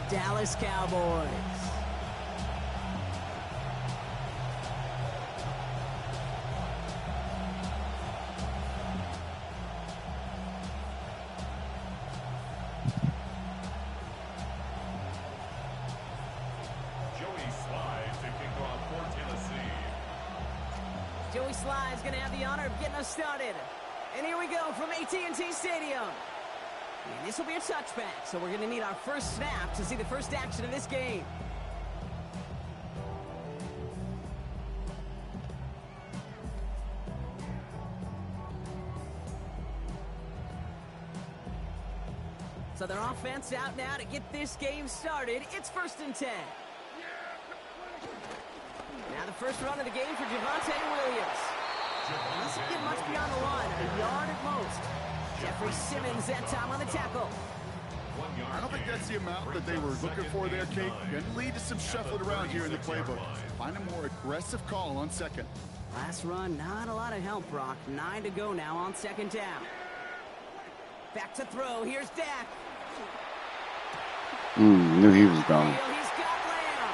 Dallas Cowboys. Joey Sly's going to have the honor of getting us started. And here we go from AT&T Stadium. And this will be a touchback, so we're going to need our first snap to see the first action of this game. So their offense out now to get this game started. It's 1st and 10. Now the first run of the game for Javonte Williams. He doesn't get much beyond the line, a yard at most. Jeffrey Simmons that time on the tackle. I don't think that's the amount that they were looking for there, Kate. Going to lead to some shuffling around here in the playbook. Find a more aggressive call on second. Last run, not a lot of help, Brock. 9 to go now on 2nd down. Back to throw. Here's Dak. Knew he was gone. He's got Lamb.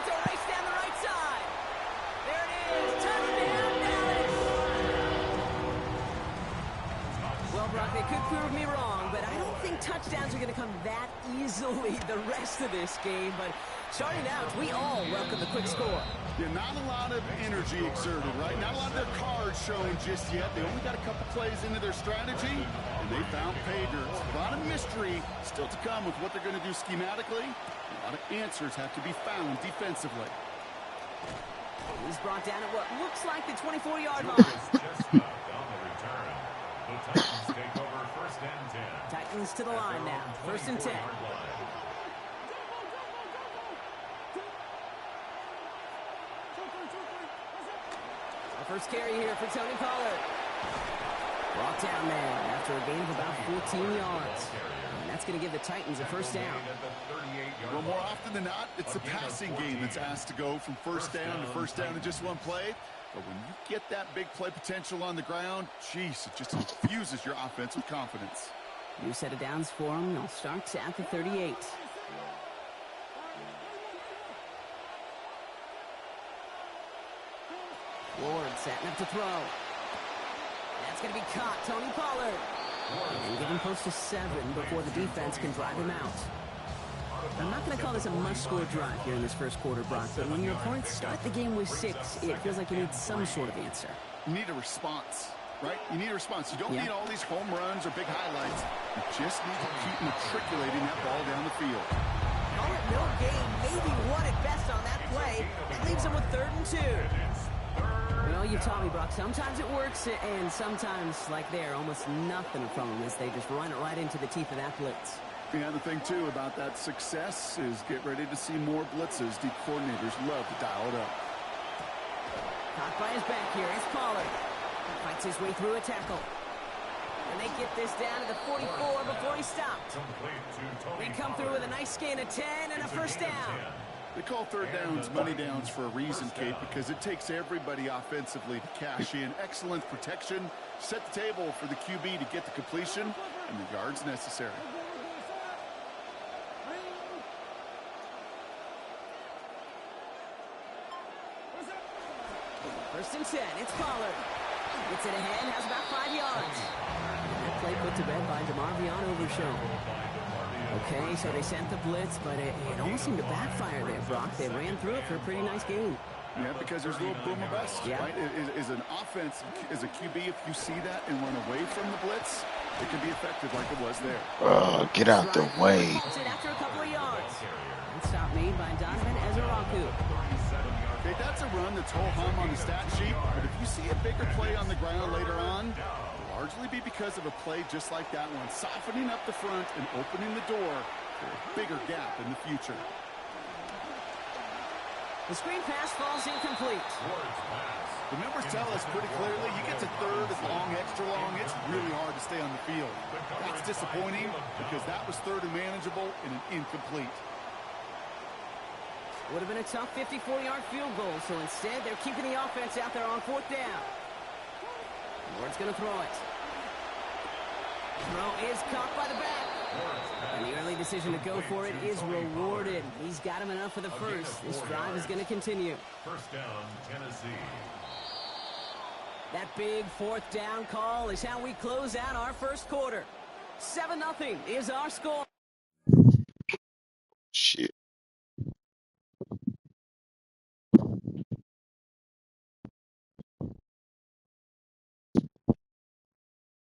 It's a race down the right side. There it is. Touchdown, Dallas. Well, Brock, they could prove me wrong, but I don't think touchdowns are going to come that easily the rest of this game. But starting out, we all welcome the quick score. Yeah, not a lot of energy exerted, right? Not a lot of their cards showing just yet. They only got a couple plays into their strategy, and they found pay dirt. A lot of mystery still to come with what they're going to do schematically. A lot of answers have to be found defensively. He's brought down at what looks like the 24-yard line. Titans to the line now. 1st and 10. First carry here for Tony Pollard. Brought down there after a gain of about 14 yards. And that's going to give the Titans a 1st down. Well, more often than not, it's the passing game that's asked to go from 1st down to 1st down in just one play. But when you get that big play potential on the ground, geez, it just infuses your offense with confidence. New set of downs for them. They'll start at the 38. Ward setting up to throw. That's going to be caught. Tony Pollard. And give him close to 7 before the defense can drive him out. I'm not going to call this a must-score drive here in this first quarter, Brock, but when your opponents start the game with 6, it feels like you need some sort of answer. You need a response, right? You need a response. You don't need all these home runs or big highlights. You just need to keep matriculating that ball down the field. Call it no gain, maybe 1 at best on that play. That leaves them with 3rd and 2. Well, you taught me, Brock. Sometimes it works, and sometimes, like there, almost nothing from them as they just run it right into the teeth of that blitz. Yeah, the thing, too, about that success is get ready to see more blitzes. The coordinators love to dial it up. Caught by his back here. It's Pollard. Fights his way through a tackle. And they get this down to the 44 before he stopped. They come through with a nice gain of 10 and a 1st down. They call 3rd downs money downs for a reason, Kate, because it takes everybody offensively to cash in. Excellent protection, set the table for the QB to get the completion and the yards necessary. First and 10, it's Pollard. Gets it ahead, has about 5 yards. And that play put to bed by DeMarvion Overshown. Okay, so they sent the blitz, but it almost seemed to backfire there, Brock. They ran through it for a pretty nice gain. Yeah, because there's a little boom or bust, right? Is an offense, as a QB, if you see that and run away from the blitz, it can be effective like it was there. Get out the way. After a couple of yards. And stop made by Donovan Ezeraku. Okay, that's a run that's ho-hum on the stat sheet, but if you see a bigger play on the ground later on, largely be because of a play just like that one, softening up the front and opening the door for a bigger gap in the future. The screen pass falls incomplete. The numbers tell us pretty clearly, you get to 3rd and long, extra long, it's really hard to stay on the field. That's disappointing because that was 3rd and manageable and an incomplete. Would have been a tough 54-yard field goal, so instead they're keeping the offense out there on 4th down. Ward's going to throw it. Throw is caught by the back. And the early decision to go for it is rewarded. He's got him enough for the first. This drive is going to continue. First down, Tennessee. That big fourth down call is how we close out our first quarter. 7-0 is our score. Shit.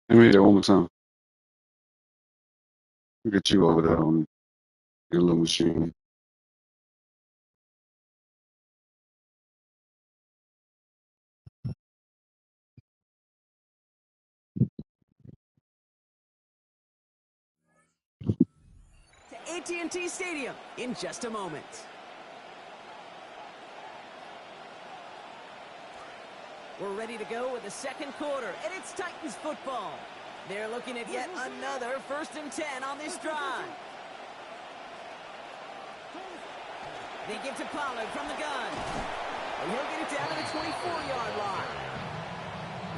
Let me hear that one more time. Look at you over there on your little machine. To AT&T Stadium in just a moment. We're ready to go with the second quarter, and it's Titans football. They're looking at yet another 1st and 10 on this drive. They give to Pollard from the gun. And he'll get it down to the 24-yard line.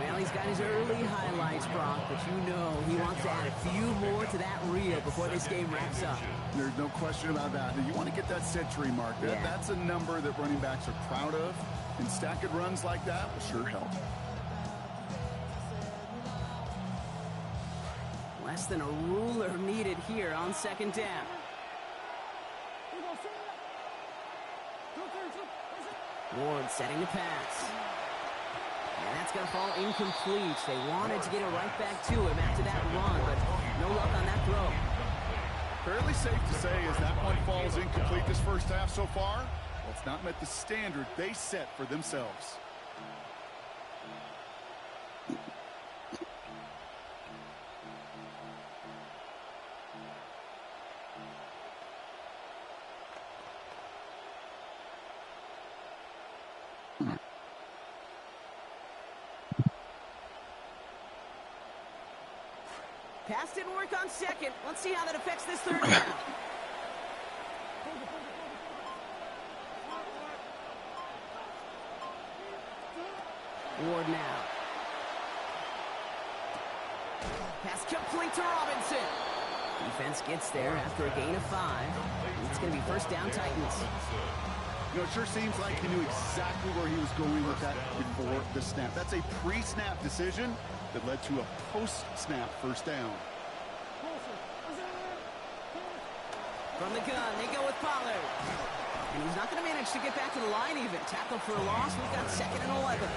Well, he's got his early highlights, Brock, but you know he wants to add a few more to that reel before this game wraps up. There's no question about that. You want to get that century mark. That's a number that running backs are proud of, and stacking runs like that will sure help. Less than a ruler needed here on 2nd down. Ward setting the pass. And that's going to fall incomplete. They wanted to get it right back to him after that run, but no luck on that throw. Fairly safe to say as that one falls incomplete this first half so far, well, it's not met the standard they set for themselves. Pass didn't work on 2nd. Let's see how that affects this 3rd down. Ward now. Pass complete to Robinson. Defense gets there after a gain of 5. It's going to be 1st down Titans. You know, it sure seems like he knew exactly where he was going with that before the snap. That's a pre-snap decision that led to a post-snap 1st down. From the gun, they go with Pollard. And he's not going to manage to get back to the line even. Tackled for a loss. We've got 2nd and 11.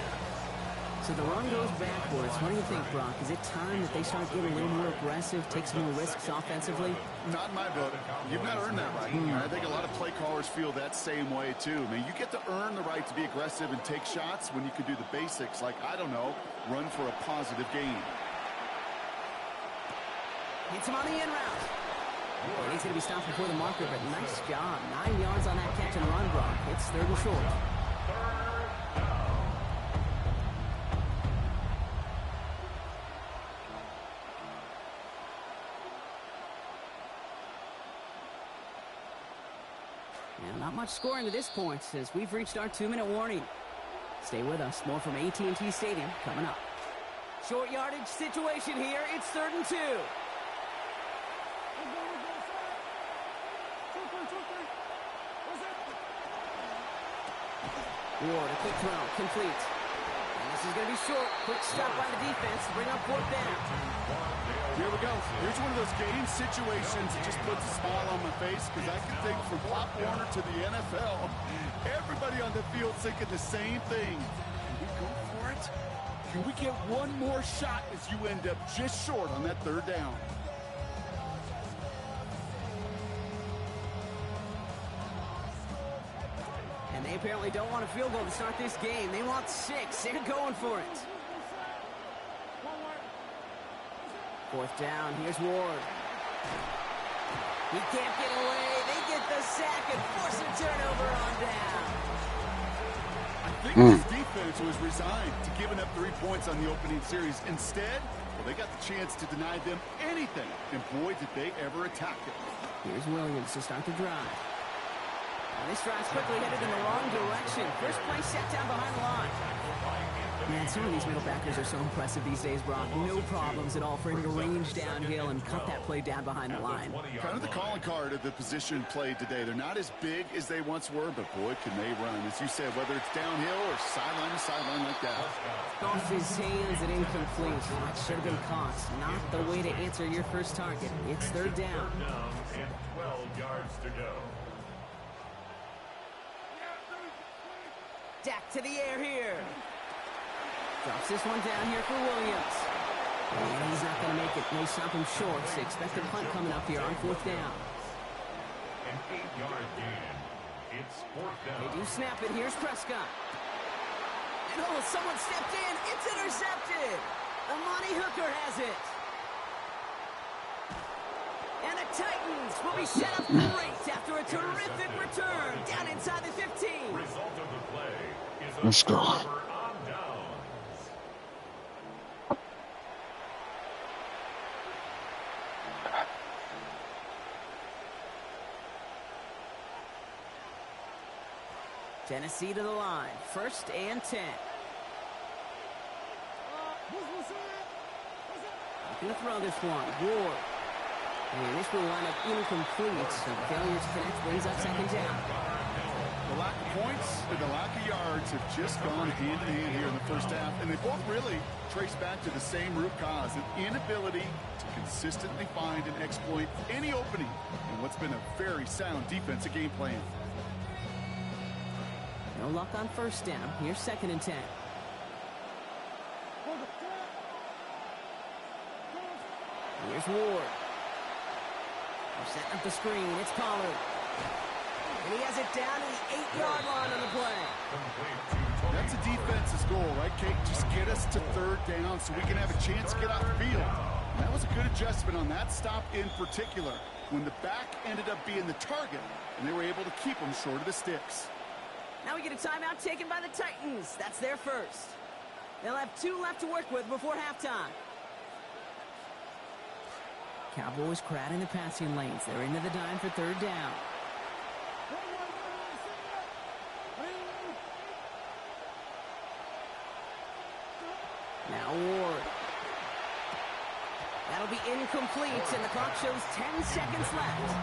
So the run goes backwards. What do you think, Brock? Is it time that they start getting a little more aggressive, take some more risks offensively? Not in my book. You've not earned that right. I think a lot of play callers feel that same way, too. I mean, you get to earn the right to be aggressive and take shots when you can do the basics, like, I don't know, run for a positive gain. Hits him on the in route. And he's going to be stopped before the marker, but nice job. 9 yards on that catch and run, Brock. It's 3rd and short. And not much scoring to this point since we've reached our 2-minute warning. Stay with us. More from AT&T Stadium coming up. Short yardage situation here. It's 3rd and 2. Ward, a quick throw, complete. And this is going to be short. Quick stop by the defense to bring up 4th down. Here we go. Here's one of those game situations that just puts a smile on my face because I can think from Pop Warner to the NFL. Everybody on the field thinking the same thing. Can we go for it? Can we get one more shot as you end up just short on that 3rd down? And they apparently don't want a field goal to start this game. They want 6. They're going for it. 4th down. Here's Ward. He can't get away. They get the sack and force a turnover on down. I think this defense was resigned to giving up 3 points on the opening series. Instead, well, they got the chance to deny them anything. And boy, did they ever attack it. Here's Williams to start the drive. And this drive's quickly headed in the wrong direction. First play set down behind the line. Man, some of these middle backers are so impressive these days, Brock. No problems at all for him to range downhill and cut that play down behind the line. Kind of the calling card of the position played today. They're not as big as they once were, but boy, can they run. As you said, whether it's downhill or sideline to sideline like that. Off his hands and incomplete. That should have been caught. Not the way to answer your first target. It's third down. Third down and 12 yards to go. Dak to the air here. Drops this one down here for Williams. And he's not going to make it. They stop him short, so expect a punt coming up here on fourth down. An 8-yard gain. It's fourth down. They do snap it. Here's Prescott. And oh, someone stepped in. It's intercepted. Amani Hooker has it. And the Titans will be set up great after a terrific return down inside the 15. Result of the play is a Let's go. turnover on downs. Tennessee to the line. First and 10. Going to throw this one. Ward. And this will line up incomplete. So failure to connect brings up second down. The lack of points and the lack of yards have just gone hand in hand here in the first half, and they both really trace back to the same root cause, an inability to consistently find and exploit any opening in what's been a very sound defensive game plan. No luck on first down. Here's second and 10. Here's Ward. They're setting up the screen. It's Pollard. And he has it down to the 8-yard line on the play. That's a defense's goal, right, Kate? Just get us to third down so we can have a chance to get off the field. And that was a good adjustment on that stop in particular, when the back ended up being the target, and they were able to keep them short of the sticks. Now we get a timeout taken by the Titans. That's their first. They'll have 2 left to work with before halftime. Cowboys crowding the passing lanes. They're into the dime for third down. Now Ward. That'll be incomplete, and the clock shows 10 seconds left.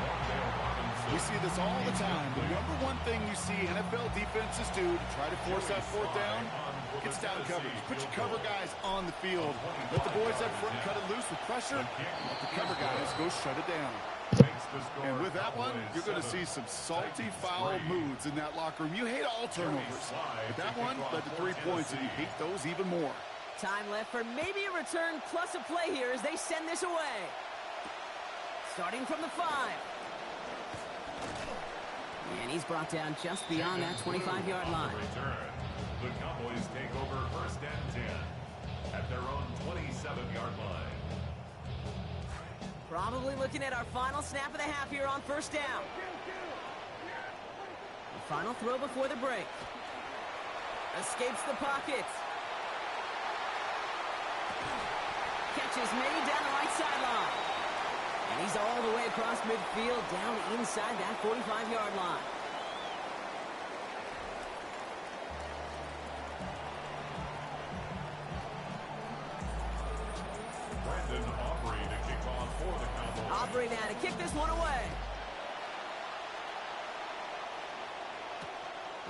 We see this all the time. The number one thing you see NFL defenses do to try to force that fourth down, it's down coverage. Put your cover guys on the field. Let the boys up front cut it loose with pressure. Let the cover guys go shut it down. And with that one, you're going to see some salty, foul moods in that locker room. You hate all turnovers. But that one led to 3 points, and you hate those even more. Time left for maybe a return plus a play here as they send this away. Starting from the 5. And he's brought down just beyond that 25-yard line. The Cowboys take over first and 10 at their own 27-yard line. Probably looking at our final snap of the half here on first down. The final throw before the break. Escapes the pocket. Catch is made down the right sideline. And he's all the way across midfield, down inside that 45-yard line. Brandon Aubrey to kick off for the Cowboys. Aubrey now to kick this one away.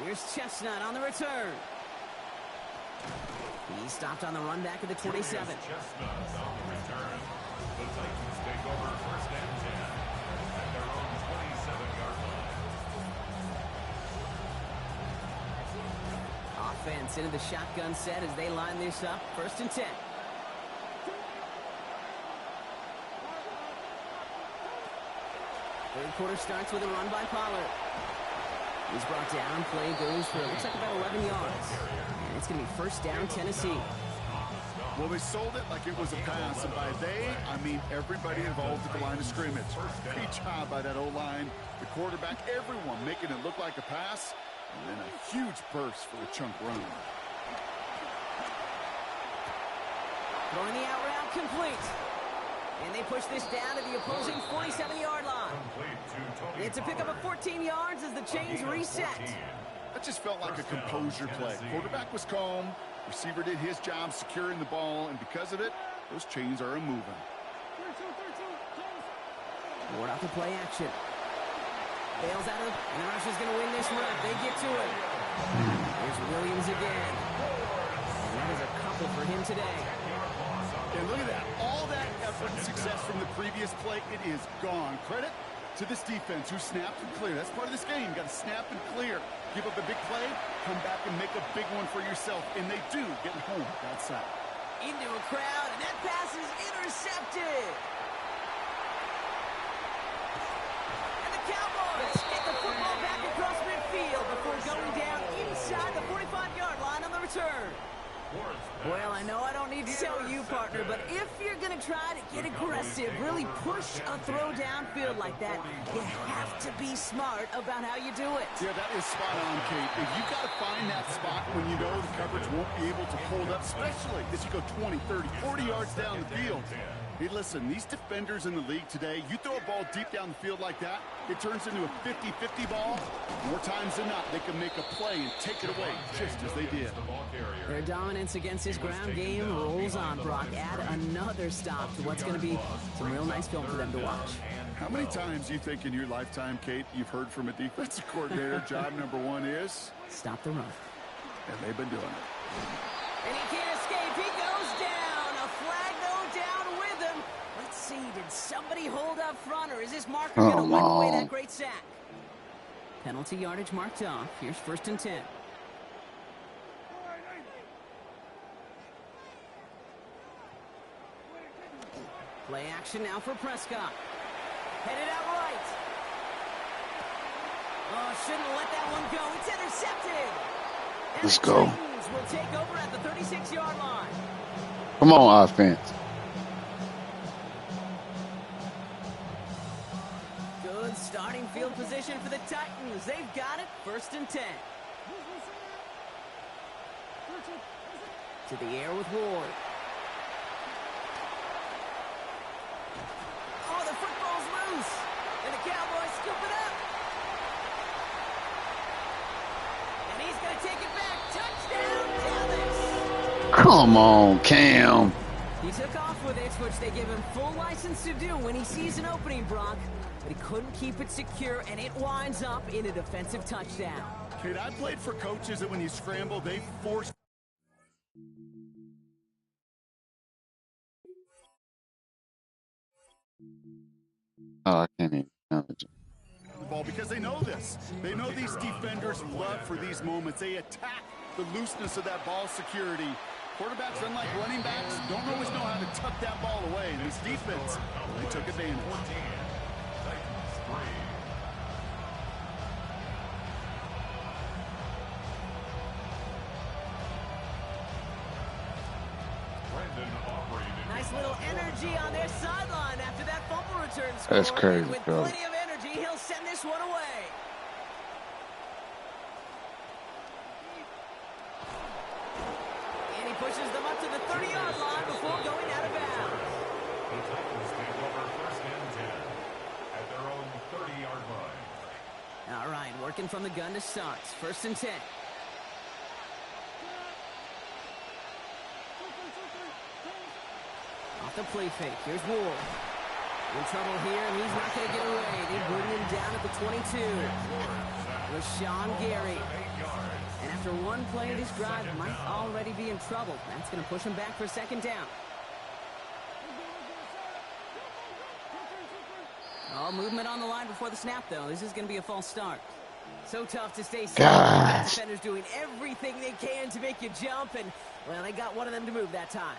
Here's Chestnut on the return. He stopped on the run back at the 27. Chestnut on the return. The Titans take over first and 10 at their own 27-yard line. Offense into the shotgun set as they line this up. First and 10. Third quarter starts with a run by Pollard. He's brought down. Play goes for, looks like about 11 yards. And it's going to be first down, Tennessee. Well, they sold it like it was a pass, and by they, I mean everybody involved at the line of scrimmage. Great job by that O-line, the quarterback, everyone making it look like a pass, and then a huge burst for a chunk run. Throwing the out route complete. And they push this down to the opposing 47-yard line. It's a pickup of 14 yards as the chains reset. That just felt like a composure play. Quarterback was calm, Receiver did his job securing the ball, and because of it, those chains are a-moving. Ward out to play action. Bails out of, and the rusher's going to win this rep. They get to it. Here's Williams again. And that is a couple for him today. And look at that. All that effort and success from the previous play, it is gone. Credit to this defense who snapped and cleared. That's part of this game. You got to snap and clear. Give up a big play, come back and make a big one for yourself. And they do, getting home outside. Into a crowd, and that pass is intercepted. And the Cowboys get the football back across midfield before going down inside the 45-yard line on the return. Well, I know I don't need to tell you, partner, but if you're going to try to get aggressive, really push a throw downfield like that, you have to be smart about how you do it. Yeah, that is spot on, Kate. And you've got to find that spot when you know the coverage won't be able to hold up, especially as you go 20, 30, 40 yards down the field. Hey, listen, these defenders in the league today, you throw a ball deep down the field like that, it turns into a 50-50 ball. More times than not, they can make a play and take it away, just as they did. Their dominance against his ground game rolls on, Brock. Add another stop to what's going to be some real nice film for them to watch. How many times do you think in your lifetime, Kate, you've heard from a defensive coordinator, job number one is? Stop the run. And they've been doing it. And he can't escape. He goes down. A flag go down with him. Let's see, did somebody hold up front, or is this marker going to wipe away that great sack? Penalty yardage marked off. Here's 1st and 10. Play action now for Prescott. Headed out right. Oh, shouldn't let that one go. It's intercepted. And Let's the go. Titans will take over at the 36-yard line. Come on, offense. Good starting field position for the Titans. They've got it. 1st and 10. To the air with Ward. Oh, the football's loose. And the Cowboys scoop it up. And he's going to take it back. Touchdown, Dallas. Come on, Cam. He took off with it, which they give him full license to do when he sees an opening, Brock. But he couldn't keep it secure, and it winds up in a defensive touchdown. Kate, I played for coaches that when you scramble, they force Oh, I can't even manage it. the ball because they know this. They know these defenders love for these moments. They attack the looseness of that ball security. Quarterbacks, unlike running backs, don't always know how to tuck that ball away. And this defense, they took advantage. Nice little energy on their sideline after that fumble return score. That's crazy, With bro. plenty of energy, he'll send this one away. And he pushes them up to the 30-yard line before going out of bounds. The Titans take over 1st and 10 at their own 30-yard line. All right, working from the gun to start. 1st and 10. Off the play fake. Here's Ward. In trouble here, and he's not going to get away. They bring him down at the 22. Rashawn Gary. And after one play, this drive might already be in trouble. That's going to push him back for 2nd down. Oh, movement on the line before the snap, though. This is going to be a false start. So tough to stay safe. Gosh. Defenders doing everything they can to make you jump, and, well, they got one of them to move that time.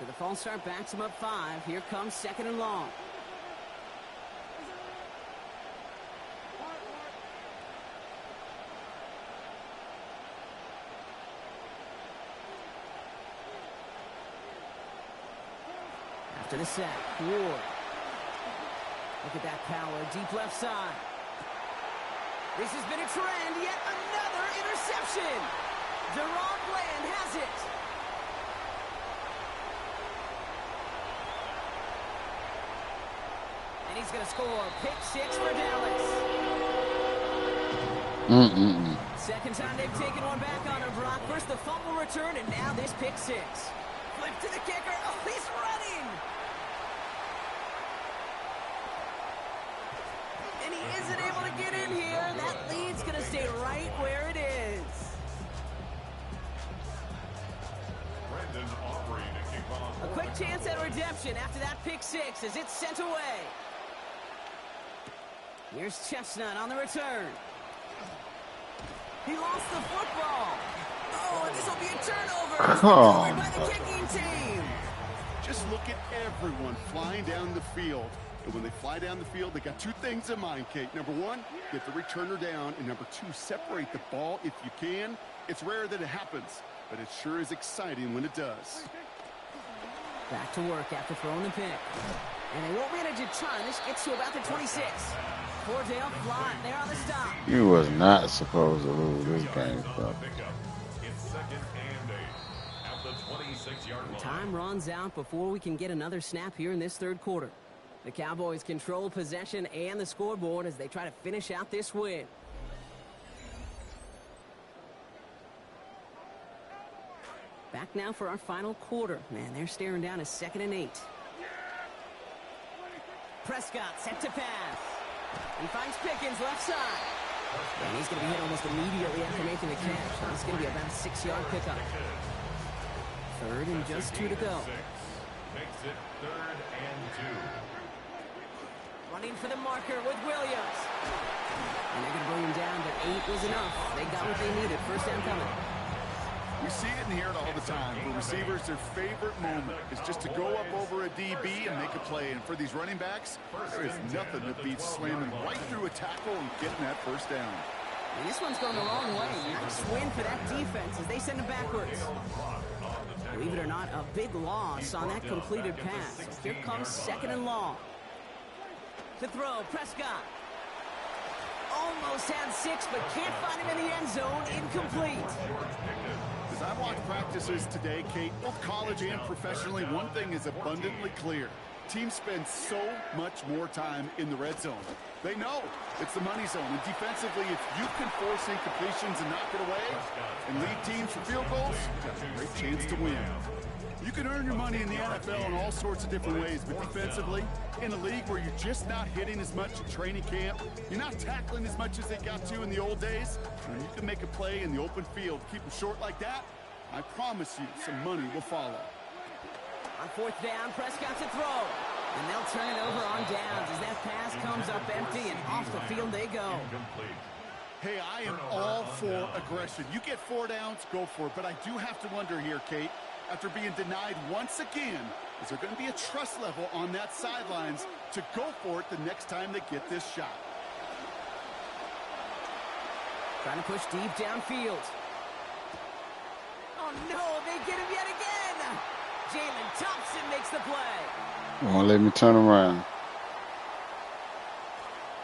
So the false start backs him up 5. Here comes 2nd and long. After the sack, Ward. Look at that power, deep left side. This has been a trend, yet another interception. Deron Bland has it. And he's going to score pick 6 for Dallas. Second time they've taken one back on him, Brock. First the fumble return, and now this pick six. Flip to the kicker. Oh, he's running! And he isn't able to get in here. That lead's going to stay right where it is. A quick chance at redemption after that pick six as it's sent away. Here's Chestnut on the return. He lost the football. Oh, and this will be a turnover. Recovered by the kicking team. Just look at everyone flying down the field. And when they fly down the field, they got two things in mind, Kate. Number one, get the returner down. And number two, separate the ball if you can. It's rare that it happens, but it sure is exciting when it does. Back to work after throwing the pick. And they won't manage a ton. This gets to about the 26. Cordell flying there on the stop. He was not supposed to lose this game, so. It's 2nd and 8 at the 26-yard line. Time runs out before we can get another snap here in this third quarter. The Cowboys control possession and the scoreboard as they try to finish out this win. Back now for our final quarter. Man, they're staring down a 2nd and 8. Prescott set to pass. He finds Pickens left side. And he's going to be hit almost immediately after making the catch. So it's going to be about a 6-yard pickup. 3rd and just 2 to go. Makes it 3rd and 2. Running for the marker with Williams. And they're going to bring him down, but 8 was enough. They got what they needed. First down coming. We see it and hear it all the time. For receivers, their favorite moment is just to go up over a DB and make a play. And for these running backs, there is nothing that beats slamming right through a tackle and getting that first down. And this one's going the wrong way. Nice win for that defense as they send him backwards. Believe it or not, a big loss on that completed pass. Here comes 2nd and long. To throw, Prescott. Almost had 6, but can't find him in the end zone. Incomplete. As I watch practices today, Kate, both college and professionally, one thing is abundantly clear. Teams spend so much more time in the red zone. They know it's the money zone. And defensively, if you can force incompletions and knock it away and lead teams for field goals, you have a great chance to win. You can earn your money in the NFL in all sorts of different ways, but defensively, in a league where you're just not hitting as much at training camp, you're not tackling as much as they got to in the old days, and you can make a play in the open field, keep them short like that, I promise you some money will follow. On 4th down, Prescott to throw. And they'll turn it over on downs as that pass comes up empty and off the field they go. Hey, I am all for aggression. You get 4 downs, go for it. But I do have to wonder here, Kate, after being denied once again, is there going to be a trust level on that sidelines to go for it the next time they get this shot? Trying to push deep downfield. Oh, no, they get him yet again. Jalen Thompson makes the play. Won't let me turn around.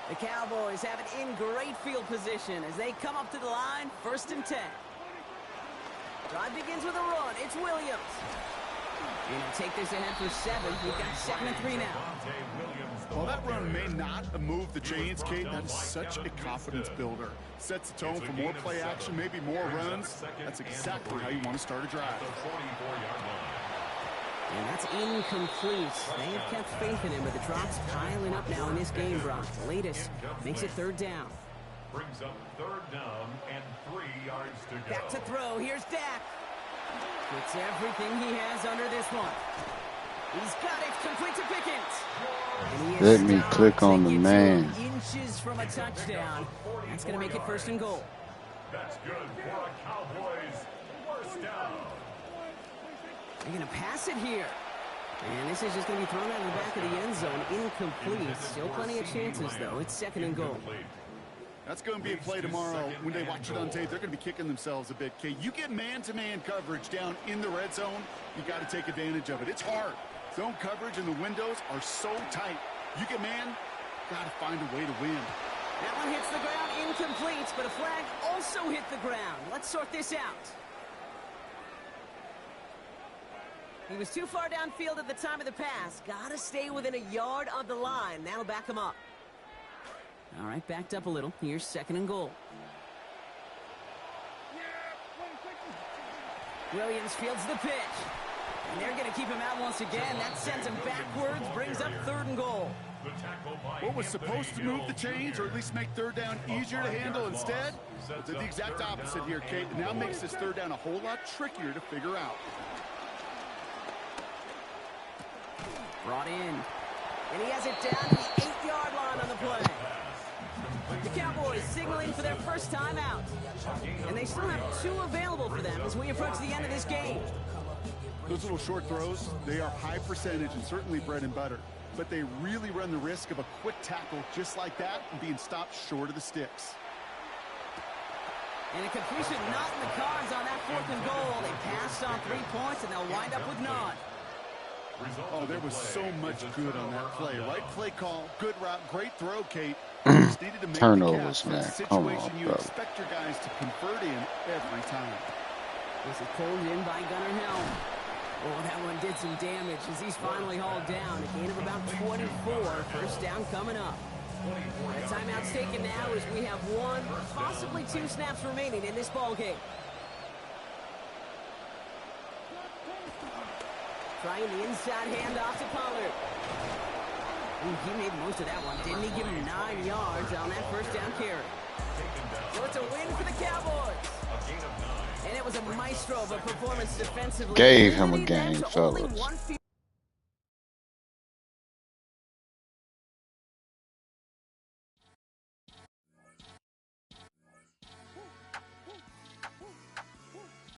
The Cowboys have it in great field position as they come up to the line, 1st and 10. Drive begins with a run. It's Williams. And he'll take this ahead for 7. We've got 2nd and 3 now. While that run may not have moved the chains, Kate, that is such a confidence builder. Sets the tone for more play action, maybe more runs. That's exactly how you want to start a drive. And that's incomplete. They have kept faith in him, but the drops piling up now in this game, Brock. The latest makes it 3rd down. Brings up 3rd down and 3 yards to go. Back to throw. Here's Dak. Gets everything he has under this one. He's got it. Complete to Pickens. And he Let me click on the man. Inches from a touchdown. That's going to make it 1st and goal. That's good for a Cowboys 1st down. They're going to pass it here. And this is just going to be thrown out of the back of the end zone. Incomplete. Still plenty of chances, though. It's 2nd and goal. That's going to be a play tomorrow. When they watch it on tape, they're going to be kicking themselves a bit. Kate, you get man-to-man coverage down in the red zone, you got to take advantage of it. It's hard. Zone coverage and the windows are so tight. You get man, got to find a way to win. That one hits the ground, incomplete, but a flag also hit the ground. Let's sort this out. He was too far downfield at the time of the pass. Got to stay within a yard of the line. That'll back him up. All right, backed up a little. Here's 2nd and goal. Williams fields the pitch. And they're going to keep him out once again. That sends him backwards, brings up 3rd and goal. What was supposed to move the chains, or at least make 3rd down easier to handle instead, did the exact opposite here, Kate. It now makes this 3rd down a whole lot trickier to figure out. Brought in. And he has it down to the 8-yard line on the play. The Cowboys signaling for their first time out. And they still have 2 available for them as we approach the end of this game. Those little short throws, they are high percentage and certainly bread and butter. But they really run the risk of a quick tackle just like that and being stopped short of the sticks. And a completion not in the cards on that 4th and goal. They passed on 3 points, and they'll wind up with none. Oh, there was so much good on that play. Right play call, good route, great throw, Kate. Just needed to make Turnovers, the man. catch. Come Situation on, you brother. expect your guys to convert in every time. This is pulled in by Gunnar Helm. Oh, that one did some damage as he's finally hauled down. A gain of about 24. First down coming up. The timeout's taken now as we have 1, possibly 2 snaps remaining in this ball game. Trying the inside handoff to Pollard. Ooh, he made most of that one, didn't he? Give him 9 yards on that first down carry. So it's a win for the Cowboys. And it was a maestro of a performance defensively. Gave him a Limiting them game, to only fellas. 1 field